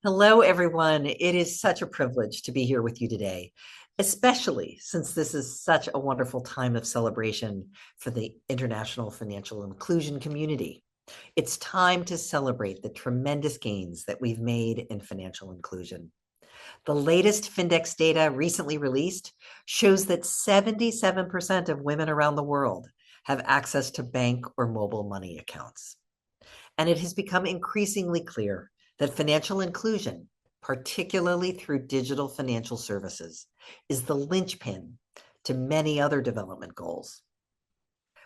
Hello, everyone. It is such a privilege to be here with you today, especially since this is such a wonderful time of celebration for the international financial inclusion community. It's time to celebrate the tremendous gains that we've made in financial inclusion. The latest Findex data recently released shows that 77% of women around the world have access to bank or mobile money accounts. And it has become increasingly clear that financial inclusion, particularly through digital financial services, is the linchpin to many other development goals.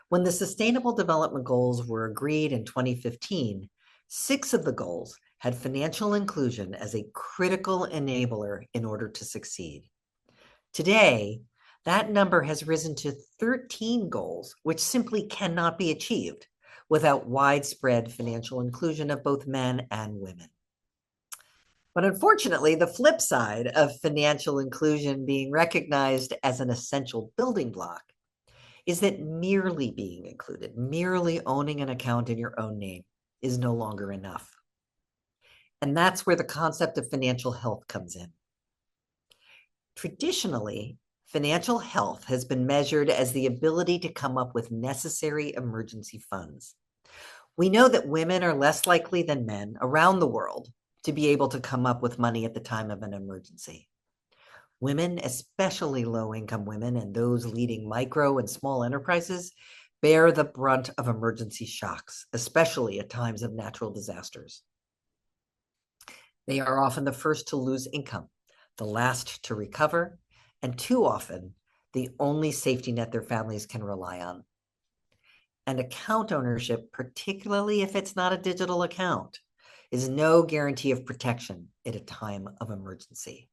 When the Sustainable Development Goals were agreed in 2015, 6 of the goals had financial inclusion as a critical enabler in order to succeed. Today, that number has risen to 13 goals, which simply cannot be achieved without widespread financial inclusion of both men and women. But unfortunately, the flip side of financial inclusion being recognized as an essential building block is that merely being included, merely owning an account in your own name is no longer enough. And that's where the concept of financial health comes in. Traditionally, financial health has been measured as the ability to come up with necessary emergency funds. We know that women are less likely than men around the world to be able to come up with money at the time of an emergency. Women, especially low-income women and those leading micro and small enterprises, bear the brunt of emergency shocks, especially at times of natural disasters. They are often the first to lose income, the last to recover, and too often, the only safety net their families can rely on. And account ownership, particularly if it's not a digital account, is no guarantee of protection at a time of emergency.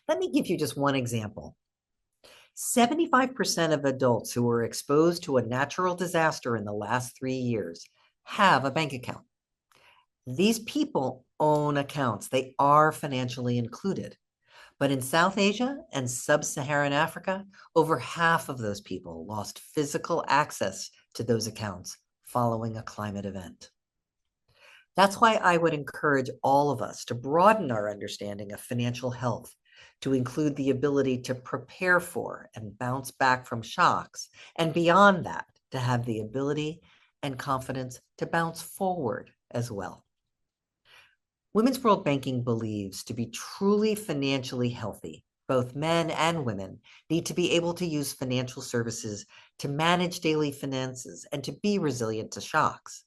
Let me give you just one example. 75% of adults who were exposed to a natural disaster in the last 3 years have a bank account. These people own accounts. They are financially included. But in South Asia and sub-Saharan Africa, over half of those people lost physical access to those accounts following a climate event. That's why I would encourage all of us to broaden our understanding of financial health to include the ability to prepare for and bounce back from shocks, and beyond that, to have the ability and confidence to bounce forward as well. Women's World Banking believes to be truly financially healthy, both men and women need to be able to use financial services to manage daily finances and to be resilient to shocks.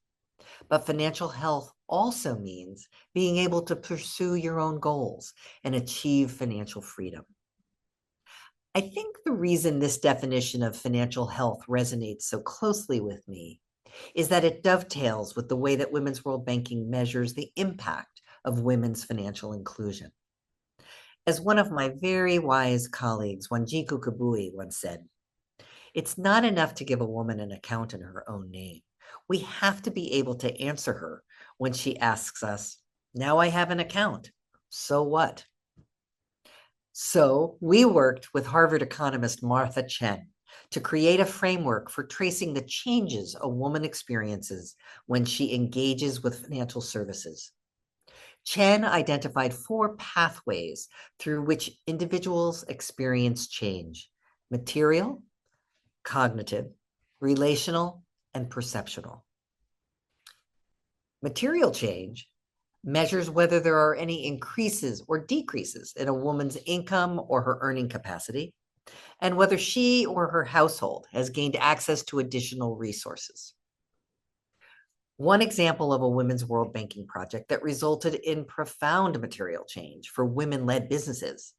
But financial health also means being able to pursue your own goals and achieve financial freedom. I think the reason this definition of financial health resonates so closely with me is that it dovetails with the way that Women's World Banking measures the impact of women's financial inclusion. As one of my very wise colleagues, Wanjiku Kabui, once said, "It's not enough to give a woman an account in her own name. We have to be able to answer her when she asks us, 'Now I have an account, so what?'" So we worked with Harvard economist Martha Chen to create a framework for tracing the changes a woman experiences when she engages with financial services. Chen identified 4 pathways through which individuals experience change: material, cognitive, relational, and perceptual. Material change measures whether there are any increases or decreases in a woman's income or her earning capacity, and whether she or her household has gained access to additional resources. One example of a Women's World Banking project that resulted in profound material change for women-led businesses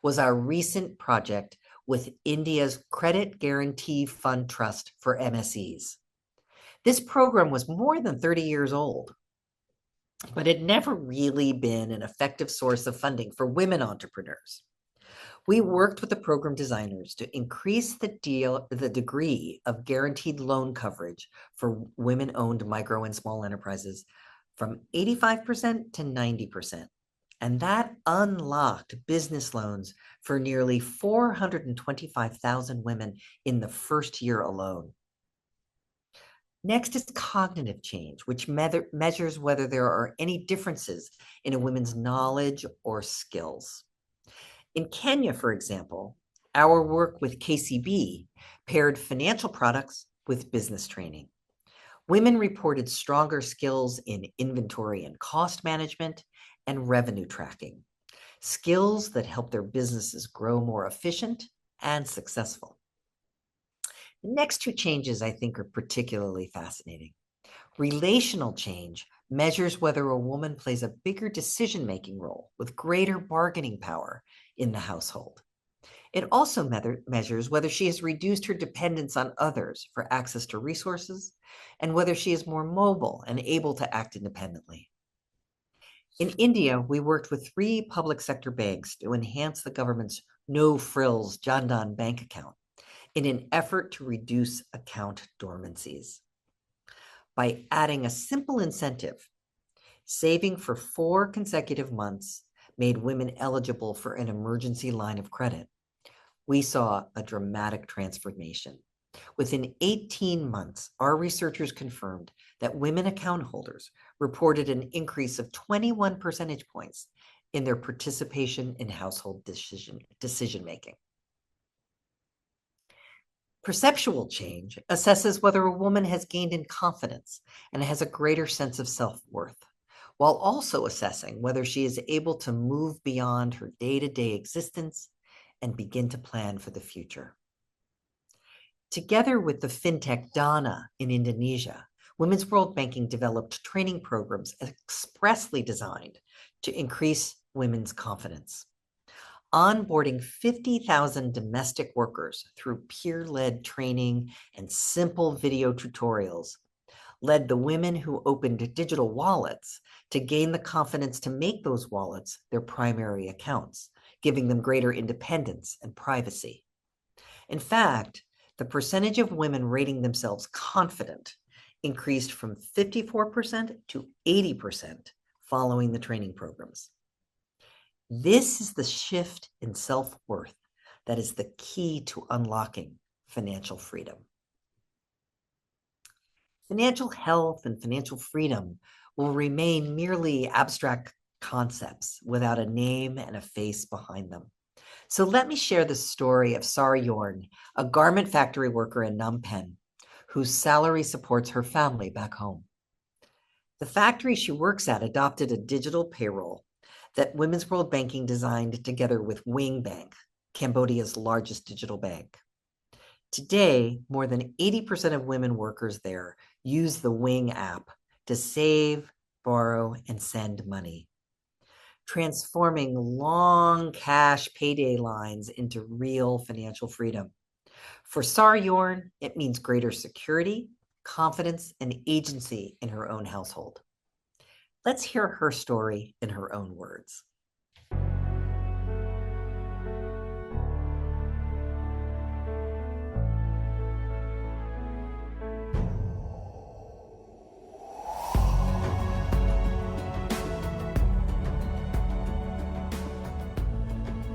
was our recent project with India's Credit Guarantee Fund Trust for MSEs. This program was more than 30 years old, but had never really been an effective source of funding for women entrepreneurs. We worked with the program designers to increase the degree of guaranteed loan coverage for women-owned micro and small enterprises from 85% to 90%. And that unlocked business loans for nearly 425,000 women in the first year alone. Next is cognitive change, which measures whether there are any differences in a woman's knowledge or skills. In Kenya, for example, our work with KCB paired financial products with business training. Women reported stronger skills in inventory and cost management and revenue tracking, skills that help their businesses grow more efficient and successful. The next two changes I think are particularly fascinating. Relational change measures whether a woman plays a bigger decision-making role with greater bargaining power in the household. It also measures whether she has reduced her dependence on others for access to resources and whether she is more mobile and able to act independently. In India, we worked with 3 public sector banks to enhance the government's no-frills Jan Dhan bank account in an effort to reduce account dormancies. By adding a simple incentive, saving for 4 consecutive months made women eligible for an emergency line of credit. We saw a dramatic transformation. Within 18 months, our researchers confirmed that women account holders reported an increase of 21 percentage points in their participation in household decision-making. Perceptual change assesses whether a woman has gained in confidence and has a greater sense of self-worth, while also assessing whether she is able to move beyond her day-to-day existence and begin to plan for the future. Together with the fintech Dana in Indonesia, Women's World Banking developed training programs expressly designed to increase women's confidence. Onboarding 50,000 domestic workers through peer-led training and simple video tutorials led the women who opened digital wallets to gain the confidence to make those wallets their primary accounts, giving them greater independence and privacy. In fact, the percentage of women rating themselves confident increased from 54% to 80% following the training programs. This is the shift in self-worth that is the key to unlocking financial freedom. Financial health and financial freedom will remain merely abstract concepts without a name and a face behind them. So let me share the story of Sara Yorn, a garment factory worker in Phnom Penh, whose salary supports her family back home. The factory she works at adopted a digital payroll that Women's World Banking designed together with Wing Bank, Cambodia's largest digital bank. Today, more than 80% of women workers there use the Wing app to save, borrow, and send money, transforming long cash payday lines into real financial freedom. For Sara Yorn, it means greater security, confidence, and agency in her own household. Let's hear her story in her own words.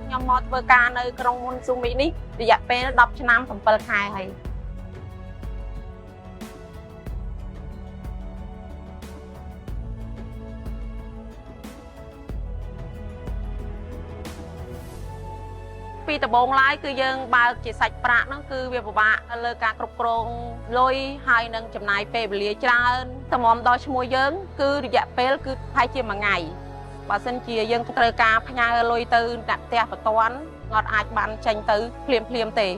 ខ្ញុំមកធ្វើការនៅក្រុងហ៊ុនស៊ូមីនេះរយៈពេល10ឆ្នាំ7ខែហើយពីដំបូងឡើយគឺយើងបើកជាសាច់ប្រាក់ហ្នឹងគឺវាពិបាកលើការគ្រប់គ្រងលុយហើយនឹងចំណាយពេលវេលាច្រើនតម្រាំដល់ឈ្មោះយើងគឺរយៈពេលគឺប្រហែលជាមួយថ្ងៃបើសិនជាយើងត្រូវការផ្ញើលុយទៅអ្នកផ្ទះបន្ទាន់អត់អាចបានចេញទៅភ្លាមទេ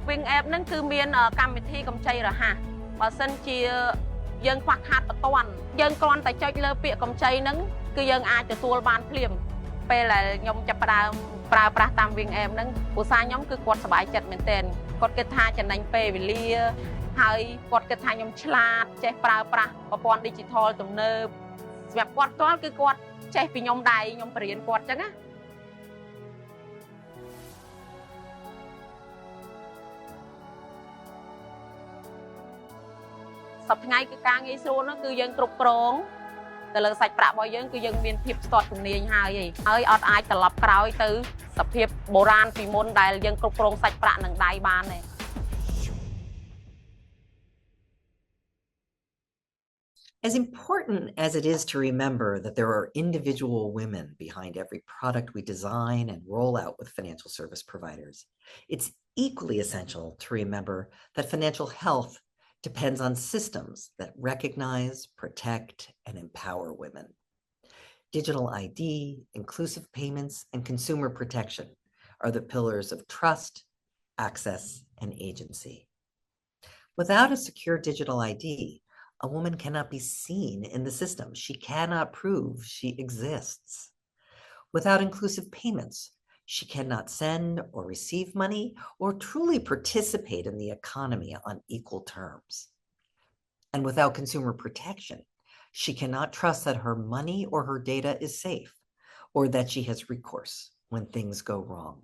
Wing app ហ្នឹងគឺមានកម្មវិធីកម្ចីរហ័សបើសិនជាយើងខ្វះខាតបន្ទាន់យើងគ្រាន់តែចុចលើពាក្យកម្ចីហ្នឹងគឺយើងអាចទទួលបានភ្លាមពេលដែលខ្ញុំចាប់ផ្ដើមប្រើប្រាស់តាម Wing app ហ្នឹងគ្រួសារខ្ញុំគឺគាត់សប្បាយចិត្តមែនទែនគាត់គិតថាចំណេញពេលវេលាហើយគាត់គិតថាខ្ញុំឆ្លាតចេះប្រើប្រាស់ប្រព័ន្ធ digital ទំនើប សម្រាប់គាត់ផ្ទាល់គឺគាត់ចេះពីខ្ញុំដែរខ្ញុំបរៀនគាត់អញ្ចឹងណាសប្តាហ៍ថ្ងៃគឺការងារស្រួលនោះគឺយើងគ្រប់គ្រងទៅលើសាច់ប្រាក់របស់យើងគឺយើងមានភាពស្ទាត់ជំនាញហើយអត់អាចត្រឡប់ក្រោយទៅសភាពបុរាណពីមុនដែលយើងគ្រប់គ្រងសាច់ប្រាក់នឹងដៃបានទេ As important as it is to remember that there are individual women behind every product we design and roll out with financial service providers, it's equally essential to remember that financial health depends on systems that recognize, protect, and empower women. Digital ID, inclusive payments, and consumer protection are the pillars of trust, access, and agency. Without a secure digital ID, a woman cannot be seen in the system. She cannot prove she exists. Without inclusive payments, she cannot send or receive money or truly participate in the economy on equal terms. And without consumer protection, she cannot trust that her money or her data is safe or that she has recourse when things go wrong.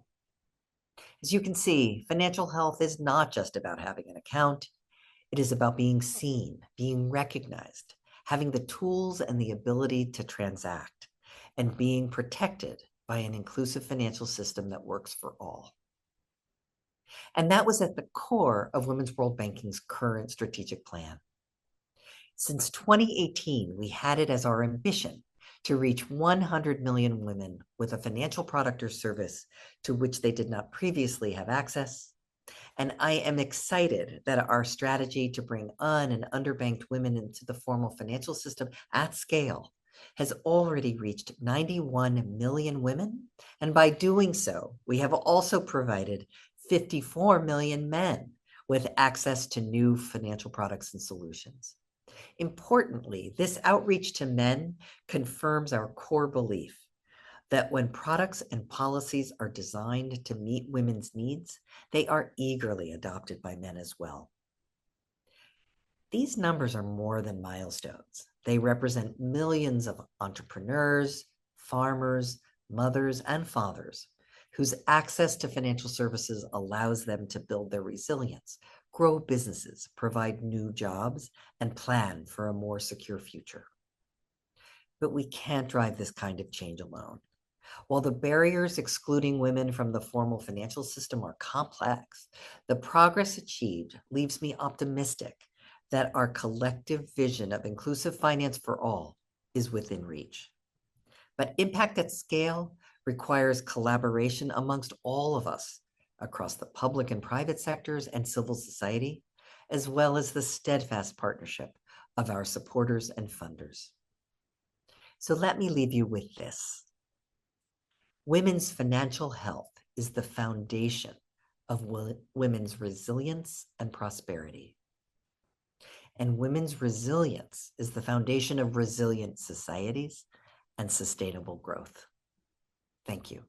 As you can see, financial health is not just about having an account. It is about being seen, being recognized, having the tools and the ability to transact, and being protected by an inclusive financial system that works for all. And that was at the core of Women's World Banking's current strategic plan. Since 2018, we had it as our ambition to reach 100 million women with a financial product or service to which they did not previously have access. And I am excited that our strategy to bring and underbanked women into the formal financial system at scale has already reached 91 million women. And by doing so, we have also provided 54 million men with access to new financial products and solutions. Importantly, this outreach to men confirms our core belief that when products and policies are designed to meet women's needs, they are eagerly adopted by men as well. These numbers are more than milestones. They represent millions of entrepreneurs, farmers, mothers, and fathers whose access to financial services allows them to build their resilience, grow businesses, provide new jobs, and plan for a more secure future. But we can't drive this kind of change alone. While the barriers excluding women from the formal financial system are complex, the progress achieved leaves me optimistic that our collective vision of inclusive finance for all is within reach. But impact at scale requires collaboration amongst all of us across the public and private sectors and civil society, as well as the steadfast partnership of our supporters and funders. So let me leave you with this. Women's financial health is the foundation of women's resilience and prosperity. And women's resilience is the foundation of resilient societies and sustainable growth. Thank you.